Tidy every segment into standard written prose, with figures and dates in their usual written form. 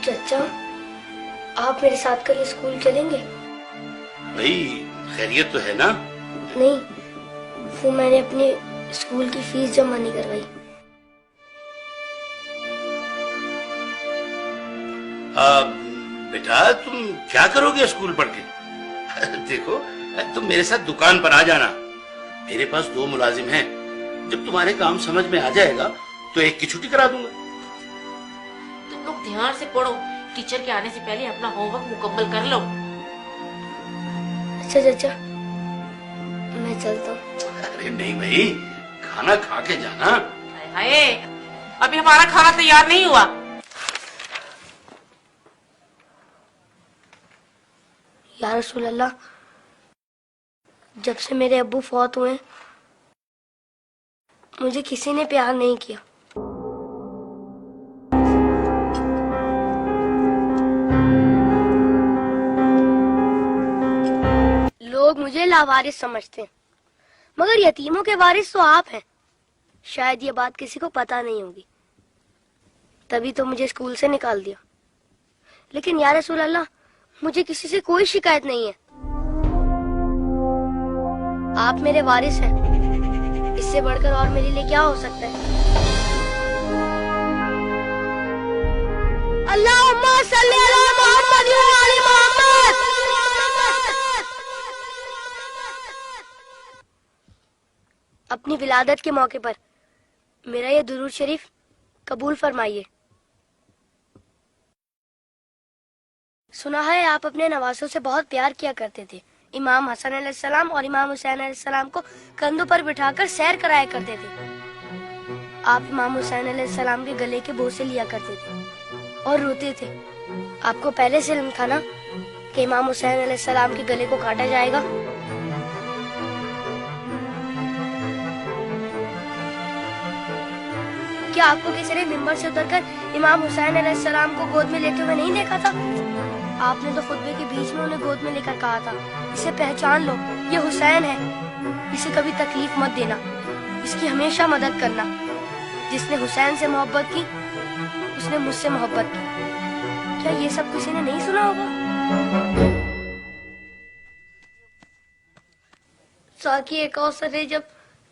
چچا آپ میرے ساتھ کل اسکول چلیں گے؟ بھائی خیریت تو ہے نا؟ نہیں، وہ میں نے اپنے اسکول کی فیس جمع نہیں کروائی۔ بیٹا تم کیا کرو گے اسکول پڑھ کے؟ دیکھو تم میرے ساتھ دکان پر آ جانا، میرے پاس 2 ملازم ہیں، جب تمہارے کام سمجھ میں آ جائے گا تو ایک کی چھٹی کرا دوں گا۔ تم لوگ دھیان سے پڑھو، ٹیچر کے آنے سے پہلے اپنا ہوم ورک مکمل کر لو۔ اچھا چچا میں چلتا ہوں۔ ارے نہیں بھائی، کھانا کھا کے جانا۔ ہائے ابھی ہمارا کھانا تیار نہیں ہوا۔ یا رسول اللہ، جب سے میرے ابو فوت ہوئے مجھے کسی نے پیار نہیں کیا۔ لوگ مجھے لاوارث سمجھتے ہیں، مگر یتیموں کے وارث تو آپ ہیں۔ شاید یہ بات کسی کو پتا نہیں ہوگی، تبھی تو مجھے اسکول سے نکال دیا۔ لیکن یا رسول اللہ، مجھے کسی سے کوئی شکایت نہیں ہے۔ آپ میرے وارث ہیں، اس سے بڑھ کر اور میرے لیے کیا ہو سکتا ہے؟ اللہم صلی علی محمد و علی محمد۔ اپنی ولادت کے موقع پر میرا یہ درود شریف قبول فرمائیے۔ سنا ہے آپ اپنے نوازوں سے بہت پیار کیا کرتے تھے۔ امام حسن علیہ السلام اور امام حسین علیہ السلام کو کندھوں پر بٹھا کر سیر کرایا کرتے تھے۔ آپ امام حسین علیہ السلام کے گلے کے بوسے لیا کرتے تھے اور روتے تھے۔ آپ کو پہلے سے علم تھا نا کہ امام حسین علیہ السلام کے گلے کو کاٹا جائے گا؟ کیا آپ کو کسی نے ممبر سے اتر کر امام حسین علیہ السلام کو گود میں لیتے ہوئے نہیں دیکھا تھا؟ آپ نے تو خطبے کے بیچ میں انہیں گود میں لے کر کہا تھا، اسے پہچان لو، یہ حسین ہے، اسے کبھی تکلیف مت دینا، اس کی ہمیشہ مدد کرنا۔ جس نے حسین سے محبت کی اس نے مجھ سے محبت کی۔ کیا یہ سب کسی نے نہیں سنا ہوگا؟ ساقی کوثر نے جب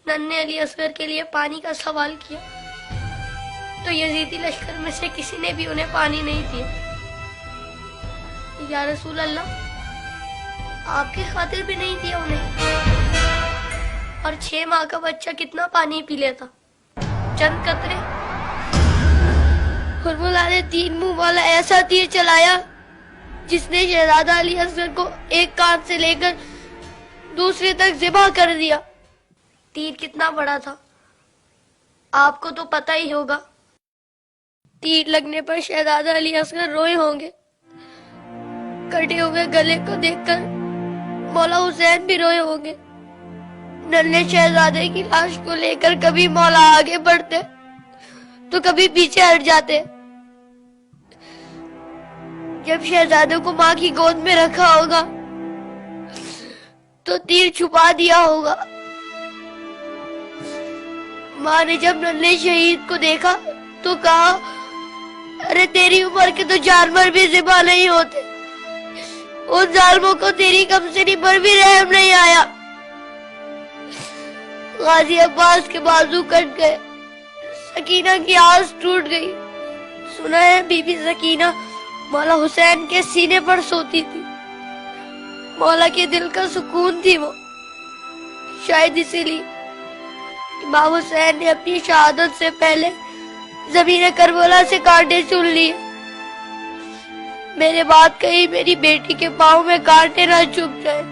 ننھے علی اصغر کے لیے پانی کا سوال کیا تو یزیدی لشکر میں سے کسی نے بھی انہیں پانی نہیں دیا۔ یا رسول اللہ، آپ کی خاطر بھی نہیں دیا انہیں؟ اور 6 ماہ کا بچہ کتنا پانی پی لیتا؟ چند قطرے۔ حرملہ نے 3 منہ والا ایسا تیر چلایا جس نے شہزادہ علی اصغر کو ایک کان سے لے کر دوسرے تک ذبح کر دیا۔ تیر کتنا بڑا تھا آپ کو تو پتہ ہی ہوگا۔ تیر لگنے پر شہزادہ علی اصغر روئے ہوں گے۔ کٹے ہوئے گلے کو دیکھ کر مولا حسین بھی روئے ہوں گے۔ ننھے شہزادے کی لاش کو لے کر کبھی مولا آگے بڑھتے تو کبھی پیچھے ہٹ جاتے۔ جب شہزادے کو ماں کی گود میں رکھا ہوگا تو تیر چھپا دیا ہوگا۔ ماں نے جب ننھے شہید کو دیکھا تو کہا، ارے تیری عمر کے تو جانور بھی ذبح نہیں ہوتے، ان ظالموں کو تیری کمسنی پر بھی رحم نہیں آیا۔ غازی عباس کے بازو کٹ گئے، سکینہ کی آس ٹوٹ گئی۔ سنا ہے بی بی سکینہ مولا حسین کے سینے پر سوتی تھی، مولا کے دل کا سکون تھی وہ۔ شاید اسی لیے امام حسین نے اپنی شہادت سے پہلے زمین کربلا سے کانٹے چن لیے۔ میرے بات کہیں میری بیٹی کے پاؤں میں کانٹے نہ چبھ جائے۔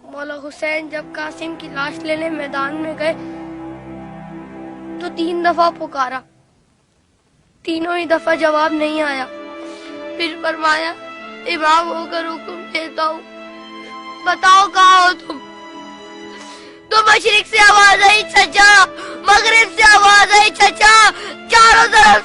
مولا حسین جب قاسم کی لاش لینے میدان میں گئے تو 3 دفعہ پکارا، تینوں ہی دفعہ جواب نہیں آیا۔ پھر فرمایا، امام ہو کر حکم دیتا ہوں، بتاؤ کہاں ہو تم؟ تو مشرق سے آواز آئی چچا، مغرب سے آواز آئی چچا، چاروں طرف